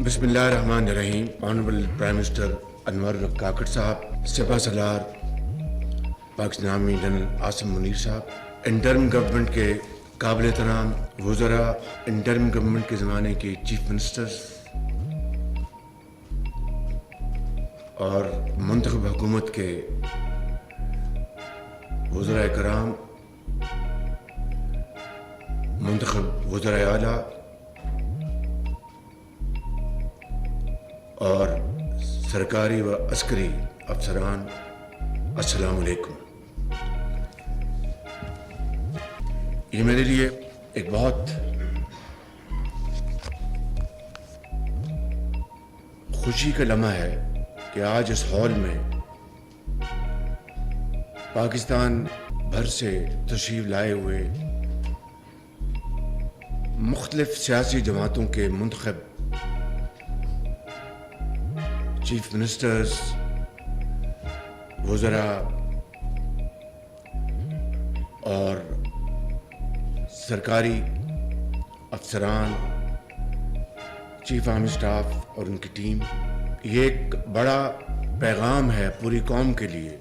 بسم اللہ الرحمن الرحیم. آنریبل پرائم منسٹر انور کاکڑ صاحب، سپہ سالار پاکستان آرمی جنرل عاصم منیر صاحب، انٹرم گورنمنٹ کے قابل احترام وزراء، انٹرم گورنمنٹ کے زمانے کے چیف منسٹرز اور منتخب حکومت کے وزراء کرام، منتخب وزراء اعلیٰ اور سرکاری و عسکری افسران، السلام علیکم. یہ میرے لیے ایک بہت خوشی کا لمحہ ہے کہ آج اس ہال میں پاکستان بھر سے تشریف لائے ہوئے مختلف سیاسی جماعتوں کے منتخب چیف منسٹرز، وزراء اور سرکاری افسران، چیف آرمی اسٹاف اور ان کی ٹیم، یہ ایک بڑا پیغام ہے پوری قوم کے لیے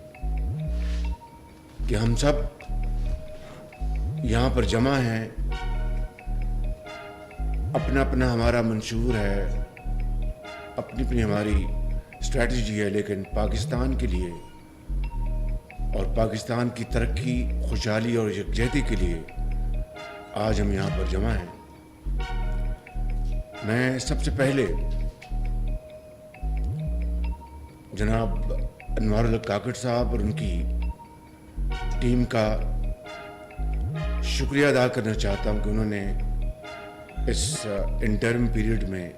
کہ ہم سب یہاں پر جمع ہیں. اپنا اپنا ہمارا منشور ہے، اپنی اپنی ہماری اسٹریٹجی ہے، لیکن پاکستان کے لیے اور پاکستان کی ترقی، خوشحالی اور یکجہتی کے لیے آج ہم یہاں پر جمع ہیں. میں سب سے پہلے جناب انور کاکڑ صاحب اور ان کی ٹیم کا شکریہ ادا کرنا چاہتا ہوں کہ انہوں نے اس انٹرم پیریڈ میں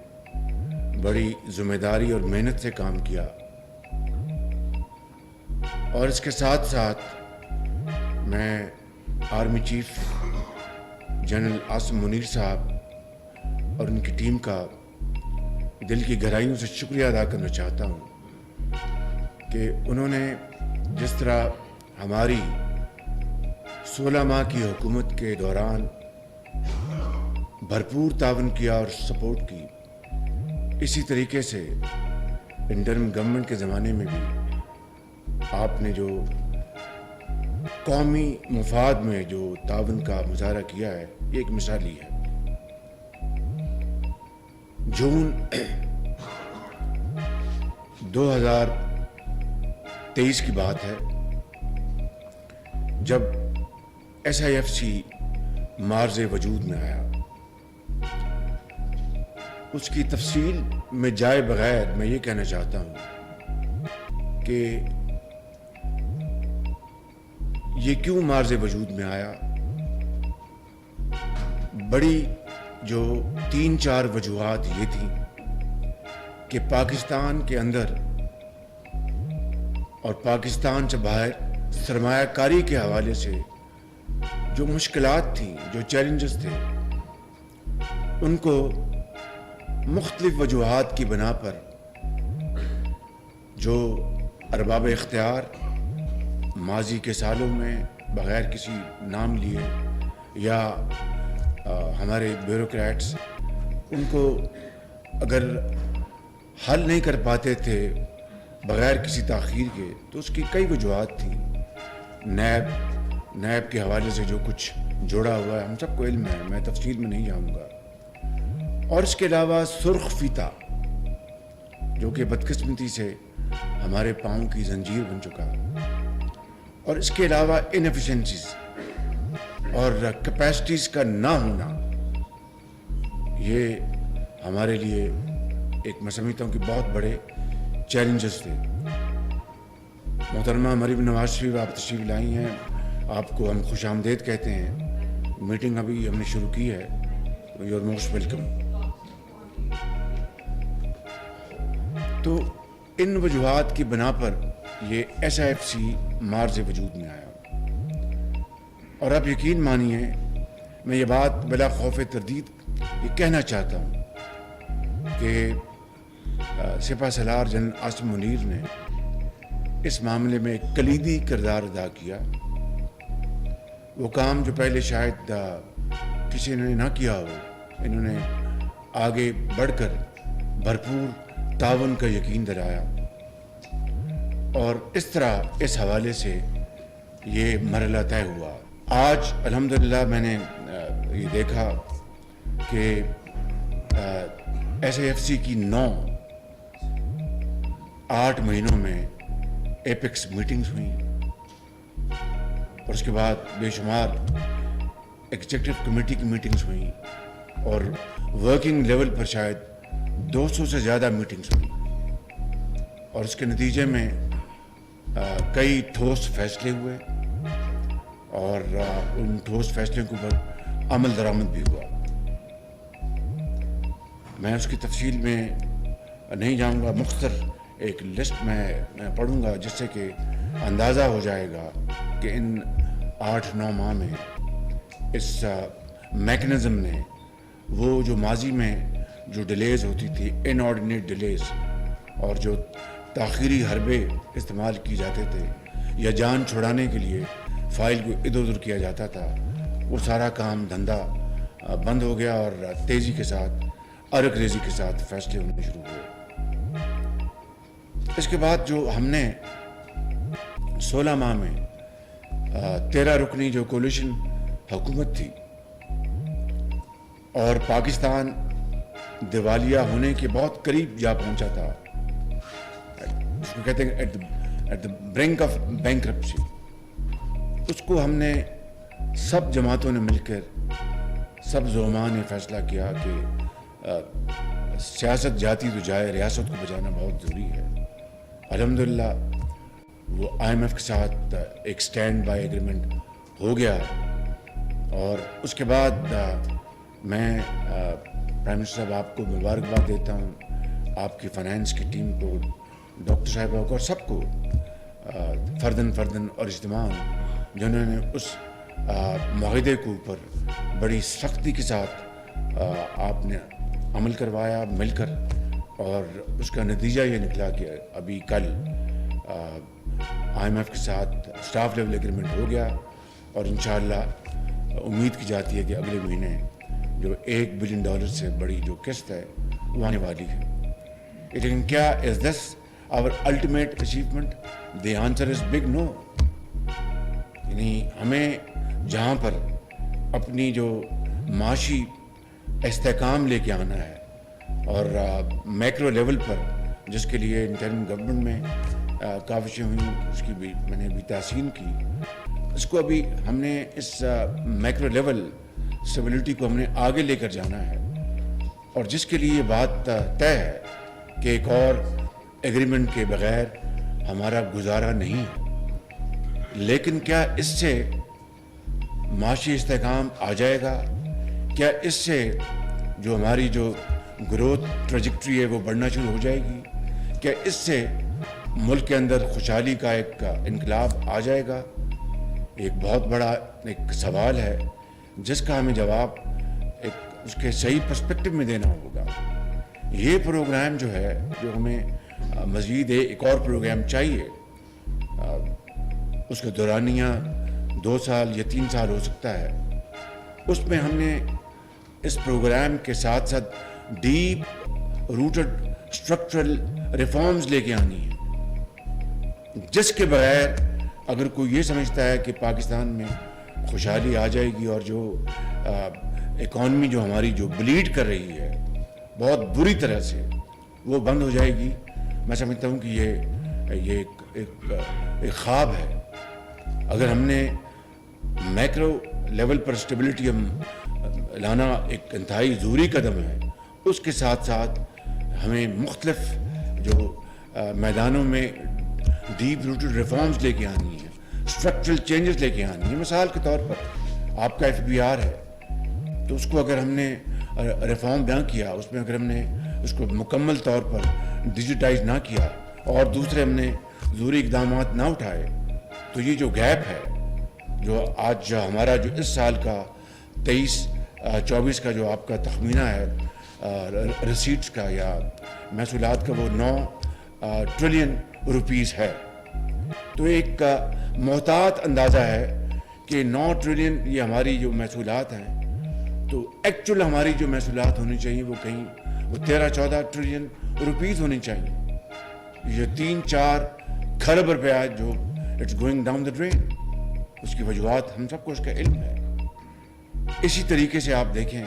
بڑی ذمہ داری اور محنت سے کام کیا، اور اس کے ساتھ ساتھ میں army chief general Asim Munir صاحب اور ان کی ٹیم کا دل کی گہرائیوں سے شکریہ ادا کرنا چاہتا ہوں کہ انہوں نے جس طرح ہماری 16 ماہ کی حکومت کے دوران بھرپور تعاون کیا اور سپورٹ کی، اسی طریقے سے انٹرم گورنمنٹ کے زمانے میں بھی آپ نے جو قومی مفاد میں جو تعاون کا مظاہرہ کیا ہے، یہ ایک مثالی ہے. جون 2023 کی بات ہے جب SIFC مارز وجود میں آیا. اس کی تفصیل میں جائے بغیر میں یہ کہنا چاہتا ہوں کہ یہ کیوں مارز وجود میں آیا. بڑی جو 3-4 وجوہات یہ تھیں کہ پاکستان کے اندر اور پاکستان سے باہر سرمایہ کاری کے حوالے سے جو مشکلات تھیں، جو چیلنجز تھے، ان کو مختلف وجوہات کی بنا پر جو ارباب اختیار ماضی کے سالوں میں بغیر کسی نام لیے یا ہمارے بیوروکریٹس ان کو اگر حل نہیں کر پاتے تھے بغیر کسی تاخیر کے، تو اس کی کئی وجوہات تھیں. نیب کے حوالے سے جو کچھ جوڑا ہوا ہے ہم سب کو علم ہے، میں تفصیل میں نہیں جاؤں گا. اور اس کے علاوہ سرخ فیتہ جو کہ بدقسمتی سے ہمارے پاؤں کی زنجیر بن چکا، اور اس کے علاوہ انیفیشنسیز اور کیپیسٹیز کا نہ ہونا، یہ ہمارے لیے ایک میں سمجھتا ہوں کہ بہت بڑے چیلنجز تھے. محترمہ مریم نواز شریف آپ تشریف لائی ہیں، آپ کو ہم خوش آمدید کہتے ہیں. میٹنگ ابھی ہم نے شروع کی ہے، یو آر موسٹ ویلکم. تو ان وجوہات کی بنا پر یہ SIFC مارز وجود میں آیا. اور آپ یقین مانیے، میں یہ بات بلا خوف تردید یہ کہنا چاہتا ہوں کہ سپہ سالار جنرل عاصم منیر نے اس معاملے میں ایک کلیدی کردار ادا کیا. وہ کام جو پہلے شاید کسی نے نہ کیا ہو، انہوں نے آگے بڑھ کر بھرپور تعاون کا یقین دلایا، اور اس طرح اس حوالے سے یہ مرحلہ طے ہوا۔ آج الحمدللہ میں نے یہ دیکھا کہ SAFC کی 8 مہینوں میں ایپیکس میٹنگز ہوئیں، اور اس کے بعد بے شمار ایگزیکٹو کمیٹی کی میٹنگز ہوئیں، اور ورکنگ لیول پر شاید 200 سے زیادہ میٹنگز ہوئیں، اور اس کے نتیجے میں کئی ٹھوس فیصلے ہوئے، اور ان ٹھوس فیصلوں کے اوپر عمل درآمد بھی ہوا۔ میں اس کی تفصیل میں نہیں جاؤں گا، مختصر ایک لسٹ میں پڑھوں گا جس سے کہ اندازہ ہو جائے گا کہ ان 8-9 ماہ میں اس میکنزم نے وہ جو ماضی میں جو ڈیلیز ہوتی تھی، ان آرڈینیٹ ڈیلیز، اور جو تاخیری حربے استعمال کی جاتے تھے یا جان چھڑانے کے لیے فائل کو ادھر ادھر کیا جاتا تھا، وہ سارا کام دھندا بند ہو گیا، اور تیزی کے ساتھ ارک ریزی کے ساتھ فیصلے ہونے شروع ہوئے۔ اس کے بعد جو ہم نے 16 ماہ میں 13 رکنی جو کولیشن حکومت تھی، اور پاکستان دیوالیہ ہونے کے بہت قریب جا پہنچا تھا، اس کو کہتے ہیں at the brink of bankruptcy, اس کو ہم نے سب جماعتوں نے مل کر، سب زعماء نے فیصلہ کیا کہ سیاست جاتی تو جائے، ریاست کو بچانا بہت ضروری ہے۔ الحمدللہ وہ IMF کے ساتھ ایک سٹینڈ بائی ایگریمنٹ ہو گیا، اور اس کے بعد میں پرائم منسٹر صاحب آپ کو مبارکباد دیتا ہوں، آپ کی فائنانس کی ٹیم کو، ڈاکٹر صاحبہ کو، اور سب کو فردن اور اجتماع، جنہوں نے اس معاہدے کے اوپر بڑی سختی کے ساتھ آپ نے عمل کروایا مل کر، اور اس کا نتیجہ یہ نکلا کہ ابھی کل IMF کے ساتھ سٹاف لیول ایگریمنٹ ہو گیا، اور انشاءاللہ امید کی جاتی ہے کہ اگلے مہینے جو $1 بلین سے بڑی جو قسط ہے وہ آنے والی ہے۔ لیکن کیا is this our ultimate achievement? The answer is big no. یعنی ہمیں جہاں پر اپنی جو معاشی استحکام لے کے آنا ہے، اور میکرو لیول پر جس کے لیے انٹرم گورنمنٹ میں کاوشیں ہوئیں، اس کی بھی میں نے بھی تحسین کی، اس کو ابھی ہم نے اس میکرو لیول اسٹیبلٹی کو ہم نے آگے لے کر جانا ہے، اور جس کے لیے یہ بات طے ہے کہ ایک اور ایگریمنٹ کے بغیر ہمارا گزارا نہیں ہے۔ لیکن کیا اس سے معاشی استحکام آ جائے گا؟ کیا اس سے جو ہماری جو گروتھ ٹریجکٹری ہے وہ بڑھنا شروع ہو جائے گی؟ کیا اس سے ملک کے اندر خوشحالی کا ایک انقلاب آ جائے گا؟ ایک بہت بڑا ایک سوال ہے جس کا ہمیں جواب ایک اس کے صحیح پرسپیکٹو میں دینا ہوگا۔ یہ پروگرام جو ہے، جو ہمیں مزید ایک اور پروگرام چاہیے، اس کا دورانیہ 2 سال یا 3 سال ہو سکتا ہے، اس میں ہم نے اس پروگرام کے ساتھ ساتھ ڈیپ روٹڈ اسٹرکچرل ریفارمز لے کے آنی ہے، جس کے بغیر اگر کوئی یہ سمجھتا ہے کہ پاکستان میں خوشحالی آ جائے گی، اور جو اکانومی جو ہماری جو بلیڈ کر رہی ہے بہت بری طرح سے، وہ بند ہو جائے گی، میں سمجھتا ہوں کہ یہ ایک خواب ہے۔ اگر ہم نے میکرو لیول پر اسٹیبلٹی ہم لانا ایک انتہائی ضروری قدم ہے، اس کے ساتھ ساتھ ہمیں مختلف جو میدانوں میں ڈیپ روٹڈ ریفارمز لے کے آنی ہے، اسٹرکچرل چینجز لے کے آنی ہے۔ مثال کے طور پر آپ کا FBR ہے، تو اس کو اگر ہم نے ریفارم نہ کیا، اس میں اگر ہم نے اس کو مکمل طور پر ڈیجیٹائز نہ کیا، اور دوسرے ہم نے ضروری اقدامات نہ اٹھائے، تو یہ جو گیپ ہے، جو آج ہمارا جو اس سال کا 23-24 کا جو آپ کا تخمینہ ہے ریسیٹس کا یا محصولات کا، وہ 9 ٹریلین روپیز ہے، تو ایک محتاط اندازہ ہے کہ 9 ٹریلین یہ ہماری جو محصولات ہیں، تو ایکچول ہماری جو محصولات ہونی چاہیے وہ کہیں وہ 13-14 ٹریلین روپیز ہونی چاہیے. یہ 3-4 کھرب روپیہ جو it's going down the drain, اس کی وجوہات ہم سب کو اس کا علم ہے. اسی طریقے سے آپ دیکھیں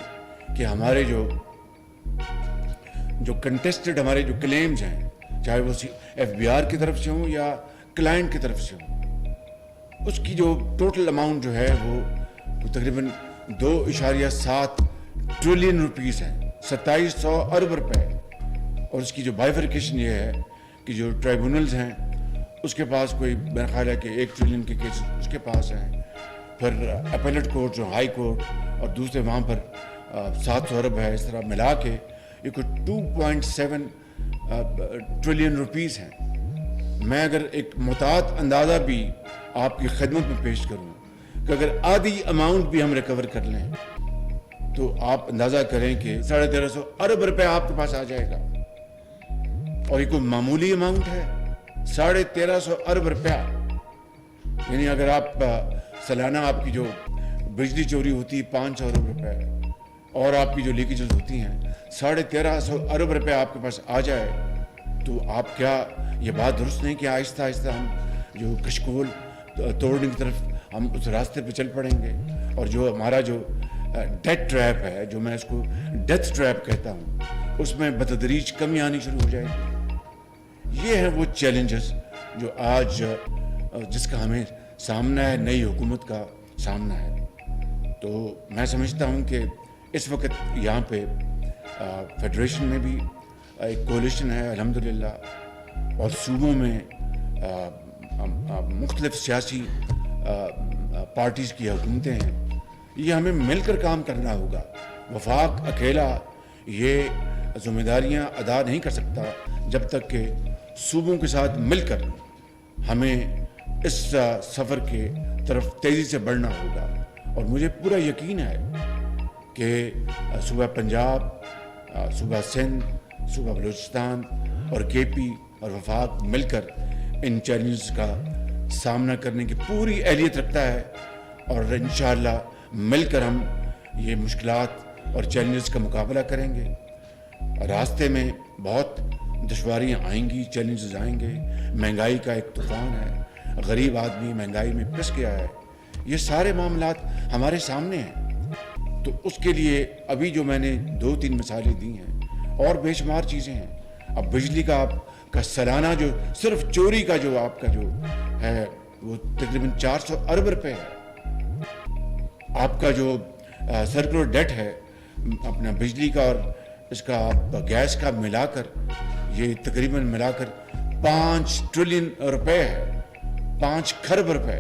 کہ ہمارے جو کنٹیسٹڈ ہمارے جو کلیمز ہیں, چاہے وہ FBR کی طرف سے ہوں یا کلائنٹ کی طرف سے ہوں, اس کی جو ٹوٹل اماؤنٹ جو ہے وہ تقریباً 2.7 ٹریلین روپیز ہے, 2700 ارب روپے. اور اس کی جو بائیفرکیشن یہ ہے کہ جو ٹرائبونلز ہیں اس کے پاس کوئی میرا خیال ہے کہ 1 ٹریلین کے کیسز اس کے پاس ہیں, پھر اپیلٹ کورٹ جو ہائی کورٹ اور دوسرے وہاں پر 700 ارب ہے. اس طرح ملا کے یہ کوئی 2.7 ٹریلین روپیز ہیں. میں اگر ایک محتاط اندازہ بھی آپ کی خدمت میں پیش کروں کہ اگر آدھی اماؤنٹ بھی ہم ریکور کر لیں تو آپ اندازہ کریں کہ 1350 ارب روپے آپ کے پاس آ جائے گا. اور یہ کوئی معمولی اماؤنٹ ہے 1350 ارب روپیہ. یعنی اگر آپ سالانہ آپ کی جو بجلی چوری ہوتی ہے 500 ارب روپے اور آپ کی جو لیکیجز ہوتی ہیں 1350 ارب روپے آپ کے پاس آ جائے تو آپ کیا یہ بات درست نہیں کہ آہستہ آہستہ ہم جو کشکول توڑنے کی طرف ہم اس راستے پہ چل پڑیں گے, اور جو ہمارا جو ڈیتھ ٹریپ ہے, جو میں اس کو ڈیتھ ٹریپ کہتا ہوں, اس میں بتدریج کمی آنی شروع ہو جائے گی. یہ ہیں وہ چیلنجز جو آج جس کا ہمیں سامنا ہے, نئی حکومت کا سامنا ہے. تو میں سمجھتا ہوں کہ اس وقت یہاں پہ فیڈریشن میں بھی ایک کولیشن ہے الحمدللہ, اور صوبوں میں مختلف سیاسی پارٹیز کی حکومتیں ہیں. یہ ہمیں مل کر کام کرنا ہوگا. وفاق اکیلا یہ ذمہ داریاں ادا نہیں کر سکتا جب تک کہ صوبوں کے ساتھ مل کر ہمیں اس سفر کے طرف تیزی سے بڑھنا ہوگا. اور مجھے پورا یقین ہے کہ صوبہ پنجاب, صوبہ سندھ, صوبہ بلوچستان اور KP اور وفاق مل کر ان چیلنجز کا سامنا کرنے کی پوری اہلیت رکھتا ہے, اور انشاءاللہ مل کر ہم یہ مشکلات اور چیلنجز کا مقابلہ کریں گے. راستے میں بہت دشواریاں آئیں گی, چیلنجز آئیں گے. مہنگائی کا ایک طوفان ہے, غریب آدمی مہنگائی میں پھنس گیا ہے. یہ سارے معاملات ہمارے سامنے ہیں. تو اس کے لیے ابھی جو میں نے 2-3 مثالیں دی ہیں, اور بے شمار چیزیں ہیں. اب بجلی کا آپ کا سالانہ جو صرف چوری کا جو آپ کا جو ہے وہ تقریباً 400 ارب روپے ہے. آپ کا جو سرکولر ڈیٹ ہے اپنا بجلی کا اور اس کا گیس کا ملا کر یہ تقریباً ملا کر 5 ٹریلین روپے ہے, 5 کھرب روپے.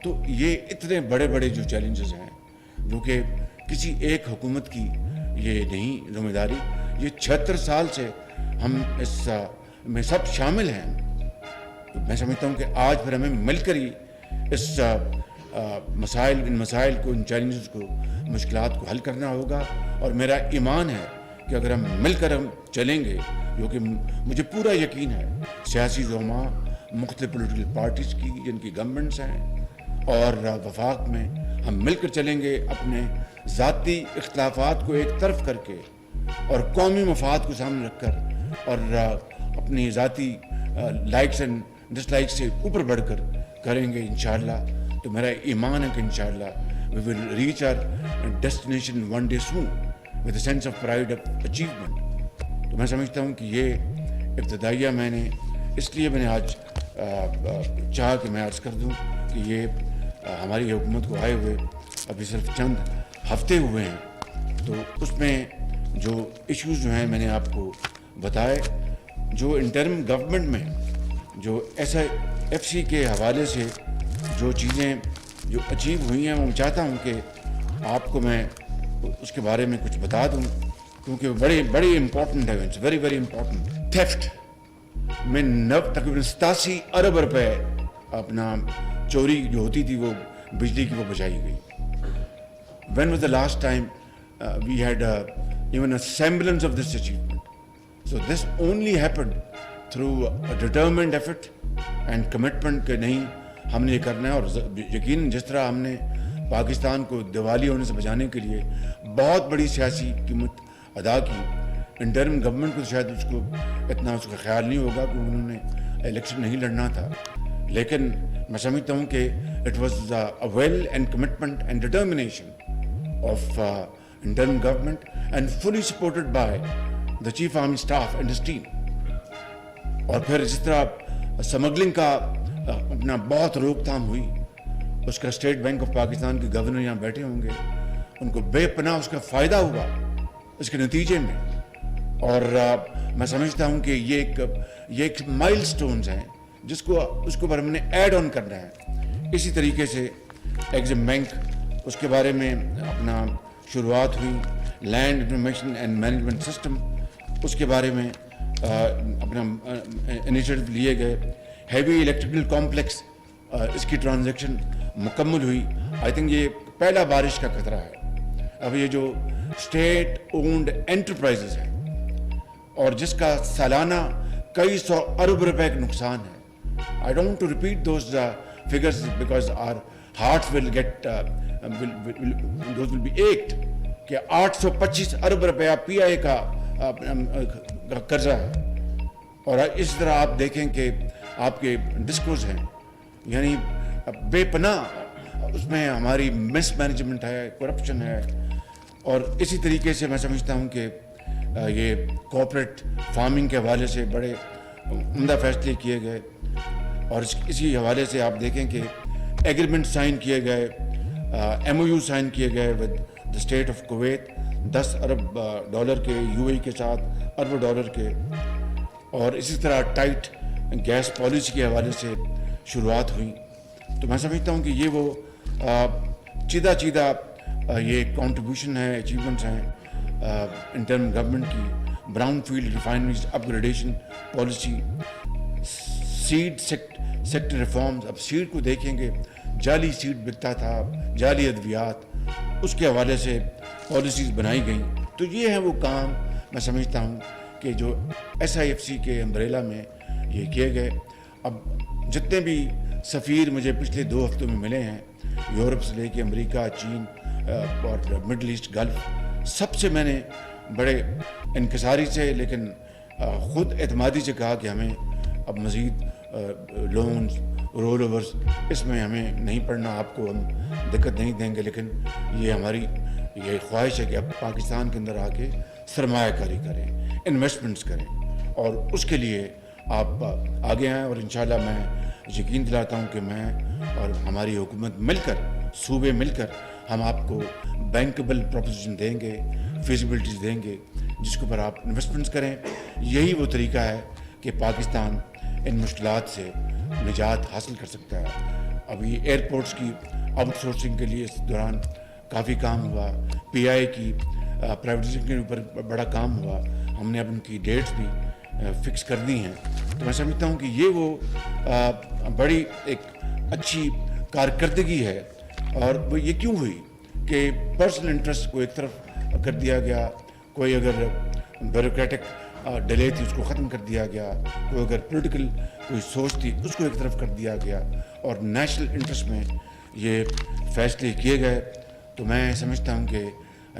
تو یہ اتنے بڑے بڑے جو چیلنجز ہیں جو کہ کسی ایک حکومت کی یہ نہیں ذمہ داری, یہ 76 سال سے ہم اس میں سب شامل ہیں. تو میں سمجھتا ہوں کہ آج پھر ہمیں مل کر ہی اس ان مسائل کو, ان چیلنجز کو, مشکلات کو حل کرنا ہوگا. اور میرا ایمان ہے کہ اگر ہم مل کر ہم چلیں گے, جو کہ مجھے پورا یقین ہے سیاسی زعماء مختلف پولیٹیکل پارٹیز کی جن کی گورنمنٹس ہیں اور وفاق میں ہم مل کر چلیں گے, اپنے ذاتی اختلافات کو ایک طرف کر کے اور قومی مفاد کو سامنے رکھ کر اور اپنی ذاتی لائکس اینڈ ڈس لائکس سے اوپر بڑھ کر کریں گے انشاءاللہ. تو میرا ایمان ہے کہ انشاءاللہ we will reach our destination one day soon with a sense of pride of achievement. تو میں سمجھتا ہوں کہ یہ ابتدائیہ میں نے اس لیے میں نے آج چاہا کہ میں عرض کر دوں کہ یہ ہماری حکومت کو آئے ہوئے ابھی صرف چند ہفتے ہوئے ہیں. تو اس میں جو ایشوز جو ہیں میں نے آپ کو بتائے, جو انٹرم گورنمنٹ میں جو SIFC کے حوالے سے جو چیزیں جو اچیو ہوئی ہیں وہ چاہتا ہوں کہ آپ کو میں اس کے بارے میں کچھ بتا دوں, کیونکہ بڑی امپورٹنٹ ہے. It's very very important. Theft میں تقریباً 87 ارب روپے اپنا چوری جو ہوتی تھی وہ بجلی کی وہ بچائی گئی. When was the last time we had even a semblance of this achievement? So this only happened through a determined effort and commitment کہ نہیں ہم نے یہ کرنا ہے. اور یقیناً جس طرح ہم نے پاکستان کو دیوالی ہونے سے بچانے کے لیے بہت بڑی سیاسی قیمت ادا کی, انٹرم گورنمنٹ کو شاید اس کو اتنا اس کا خیال نہیں ہوگا کہ انہوں نے الیکشن نہیں لڑنا تھا، لیکن میں سمجھتا ہوں کہ it was a will and commitment and determination of interim government and fully supported by the chief army staff and his team. اور پھر جس طرح اسمگلنگ کا اپنا بہت روک تھام ہوئی، اس کا اسٹیٹ بینک آف پاکستان کے گورنر یہاں بیٹھے ہوں گے، ان کو بے پناہ اس کا فائدہ ہوا اس کے نتیجے میں. اور میں سمجھتا ہوں کہ یہ ایک مائل سٹونز ہیں جس کو اس کے اوپر ہم نے ایڈ آن کرنا ہے. اسی طریقے سے ایگزم بینک، اس کے بارے میں اپنا شروعات ہوئی. Land information and management system, اس کے بارے میں اپنا انیشیٹو لیے گئے. ہیوی الیکٹریکل کمپلیکس، اس کی ٹرانزیکشن مکمل ہوئی. آئی تھنک یہ پہلا بارش کا خطرہ ہے. اب یہ جو اسٹیٹ اونڈ انٹرپرائزز ہیں اور جس کا سالانہ کئی سو ارب روپے کا نقصان ہے. I don't want to repeat those figures because our hearts will get those will be ached کہ 825 ارب روپیہ پی آئی کا قرضہ ہے. اور اس طرح آپ دیکھیں کہ آپ کے ڈسکوز ہیں، یعنی بے پناہ اس میں ہماری مس مینجمنٹ ہے، کرپشن ہے. اور اسی طریقے سے میں سمجھتا ہوں کہ یہ کوآپریٹ فارمنگ کے حوالے سے بڑے عمدہ فیصلے کیے گئے. اور اسی حوالے سے آپ دیکھیں کہ ایگریمنٹ سائن کیے گئے، ایم او یو سائن کیے گئے with the state of Kuwait, 10 Arab dollar کے، یو اے ای کے ساتھ ارب ڈالر کے. اور اسی طرح ٹائٹ گیس پالیسی کے حوالے سے شروعات ہوئی. تو میں سمجھتا ہوں کہ یہ وہ چیدہ یہ کنٹریبیوشن ہے، اچیومنٹس ہیں انٹرم گورنمنٹ کی. Brownfield refineries upgradation policy, seed sector reforms. اب سیڈ کو دیکھیں گے، جعلی سیڈ بکتا تھا، جعلی ادویات، اس کے حوالے سے پالیسیز بنائی گئیں. تو یہ ہے وہ کام میں سمجھتا ہوں کہ جو ایس آئی ایف سی کے امبریلا میں یہ کیے گئے. اب جتنے بھی سفیر مجھے پچھلے 2 ہفتوں میں ملے ہیں، یورپ سے لے کے امریکہ، چین اور مڈل ایسٹ، گلف، سب سے میں نے بڑے انکساری سے لیکن خود اعتمادی سے کہا کہ ہمیں اب مزید لونز، رول اوورز اس میں ہمیں نہیں پڑنا، آپ کو ہم دقت نہیں دیں گے، لیکن یہ ہماری یہ خواہش ہے کہ اب پاکستان کے اندر آ کے سرمایہ کاری کریں، انویسٹمنٹس کریں. اور اس کے لیے آپ آگے آئیں. اور انشاءاللہ میں یقین دلاتا ہوں کہ میں اور ہماری حکومت مل کر، صوبے مل کر، ہم آپ کو بینکیبل پروپوزیشن دیں گے، فیزیبلٹیز دیں گے جس کے اوپر آپ انویسٹمنٹس کریں. یہی وہ طریقہ ہے کہ پاکستان ان مشکلات سے نجات حاصل کر سکتا ہے. ابھی ایئرپورٹس کی آؤٹ سورسنگ کے لیے اس دوران کافی کام ہوا، پی آئی کی پرائیویٹائزیشن کے اوپر بڑا کام ہوا. ہم نے اب ان کی ڈیٹس بھی فکس کر دی ہیں. تو میں سمجھتا ہوں کہ یہ وہ بڑی ایک اچھی کارکردگی ہے. اور وہ یہ کیوں ہوئی کہ پرسنل انٹرسٹ کو ایک طرف کر دیا گیا، کوئی اگر بیوروکریٹک ڈیلے تھی اس کو ختم کر دیا گیا، کوئی اگر پولیٹیکل کوئی سوچ تھی اس کو ایک طرف کر دیا گیا، اور نیشنل انٹرسٹ میں یہ فیصلے کیے گئے. تو میں سمجھتا ہوں کہ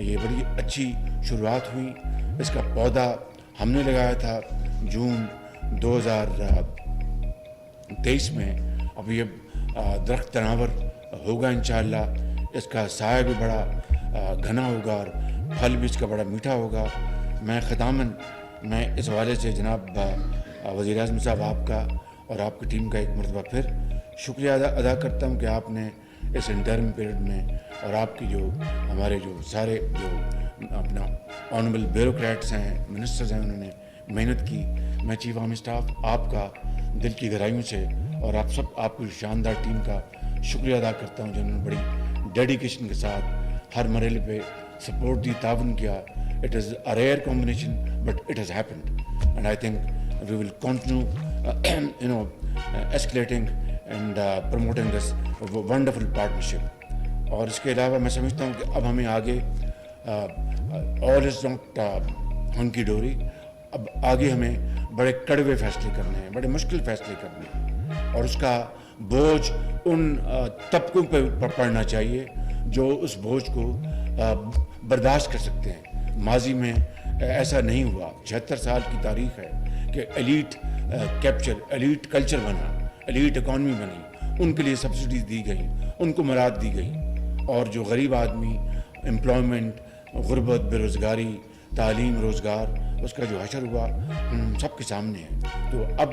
یہ بڑی اچھی شروعات ہوئی. اس کا پودا ہم نے لگایا تھا جون 2023 میں. اب یہ درخت تناور ہوگا انشاءاللہ. اس کا سایہ بھی بڑا گھنا ہوگا اور پھل بھی اس کا بڑا میٹھا ہوگا. میں ختاماً میں اس حوالے سے جناب وزیر اعظم صاحب آپ کا اور آپ کی ٹیم کا ایک مرتبہ پھر شکریہ ادا کرتا ہوں کہ آپ نے اس انٹرم پیریڈ میں، اور آپ کی جو ہمارے جو سارے جو اپنا آنریبل بیوروکریٹس ہیں، منسٹرز ہیں، انہوں نے محنت کی. میں چیف آرمی اسٹاف آپ کا دل کی گہرائیوں سے اور آپ کی شاندار ٹیم کا شکریہ ادا کرتا ہوں جنہوں نے بڑی ڈیڈیکیشن کے ساتھ ہر مرحلے پہ سپورٹ دی، تعاون کیا. It is a rare combination, but it has happened, and I think we will continue, escalating and promoting this wonderful partnership. اور اس کے علاوہ میں سمجھتا ہوں کہ اب ہمیں آگے all is not hunky dory. اب آگے ہمیں بڑے کڑوے فیصلے کرنے ہیں، بڑے مشکل فیصلے کرنے ہیں، اور اس کا بوجھ ان طبقوں پہ پڑنا چاہیے جو اس بوجھ کو برداشت کر سکتے ہیں. ماضی میں ایسا نہیں ہوا. 76 سال کی تاریخ ہے کہ ایلیٹ کیپچر، ایلیٹ کلچر بنا، ایلیٹ اکانومی بنی، ان کے لیے سبسڈیز دی گئیں، ان کو مراد دی گئیں، اور جو غریب آدمی امپلائمنٹ، غربت، بے روزگاری، تعلیم، روزگار، اس کا جو حشر ہوا ہم سب کے سامنے ہے. تو اب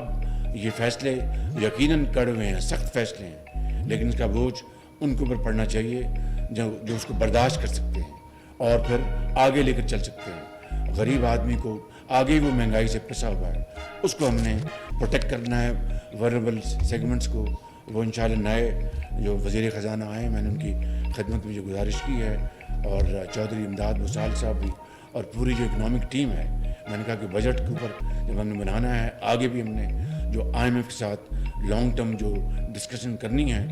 یہ فیصلے یقیناً کڑوے ہیں، سخت فیصلے ہیں، لیکن اس کا بوجھ ان کے اوپر پڑنا چاہیے جو اس کو برداشت کر سکتے ہیں اور پھر آگے لے کر چل سکتے ہیں. غریب آدمی کو آگے وہ مہنگائی سے پسا ہوا ہے، اس کو ہم نے پروٹیکٹ کرنا ہے. ورنیبل سیگمنٹس کو وہ انشاءاللہ نئے جو وزیر خزانہ آئے، میں نے ان کی خدمت میں جو گزارش کی ہے، اور چودھری امداد وصال صاحب بھی اور پوری جو اکنامک ٹیم ہے، میں نے کہا کہ بجٹ کے اوپر جب ہم نے بنانا ہے، آگے بھی ہم نے جو IMF کے ساتھ لانگ ٹرم جو ڈسکشن کرنی ہے،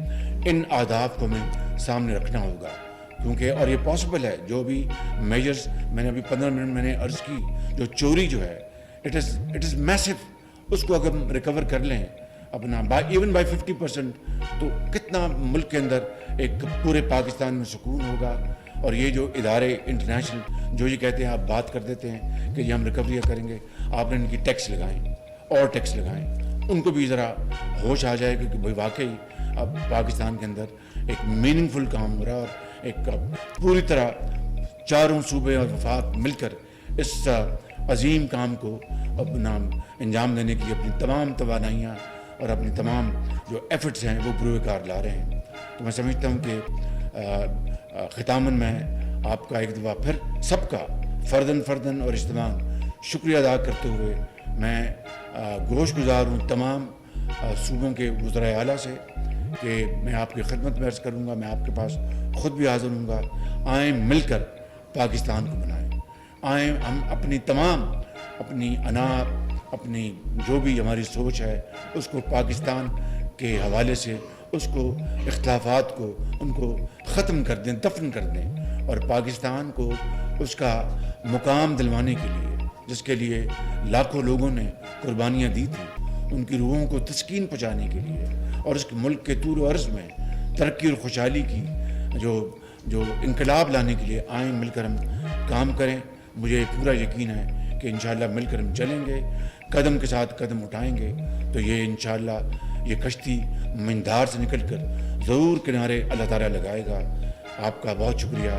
ان اہداف کو ہمیں سامنے رکھنا ہوگا. کیونکہ اور یہ پاسبل ہے، جو بھی میجرز میں نے ابھی 15 منٹ میں نے عرض کی، جو چوری جو ہے اٹ از میسو، اس کو اگر ہم ریکور کر لیں اپنا ایون بائی 50%، تو کتنا ملک کے اندر ایک پورے پاکستان میں سکون ہوگا. اور یہ جو ادارے انٹرنیشنل جو یہ کہتے ہیں، آپ بات کر دیتے ہیں کہ یہ ہم ریکوریاں کریں گے، آپ نے ان کی ٹیکس لگائیں اور ٹیکس لگائیں، ان کو بھی ذرا ہوش آ جائے گا کہ بھائی واقعی اب پاکستان کے اندر ایک میننگ فل کام ہو رہا ہے، اور ایک پوری طرح چاروں صوبے اور وفاق مل کر اس عظیم کام کو اپنا انجام دینے کے لیے اپنی تمام توانائیاں اور اپنی تمام جو ایفرٹس ہیں وہ بروئے کار لا رہے ہیں. تو میں سمجھتا ہوں کہ ختاماً میں آپ کا ایک دفعہ پھر سب کا فرداً اور اجتماعاً شکریہ ادا کرتے ہوئے میں گوش گزار ہوں تمام صوبوں کے وزرائے اعلیٰ سے کہ میں آپ کی خدمت میں عرض کروں گا، میں آپ کے پاس خود بھی حاضر ہوں گا. آئیں مل کر پاکستان کو بنائیں، آئیں ہم اپنی تمام اپنی انا، اپنی جو بھی ہماری سوچ ہے، اس کو پاکستان کے حوالے سے اس کو اختلافات کو ان کو ختم کر دیں، دفن کر دیں، اور پاکستان کو اس کا مقام دلوانے کے لیے، جس کے لیے لاکھوں لوگوں نے قربانیاں دی تھیں، ان کی روحوں کو تسکین پہنچانے کے لیے، اور اس ملک کے طول و عرض میں ترقی اور خوشحالی کی جو انقلاب لانے کے لیے آئیں مل کر ہم کام کریں. مجھے پورا یقین ہے کہ انشاءاللہ مل کر ہم چلیں گے، قدم کے ساتھ قدم اٹھائیں گے، تو یہ انشاءاللہ یہ کشتی مندار سے نکل کر ضرور کنارے اللہ تعالیٰ لگائے گا. آپ کا بہت شکریہ.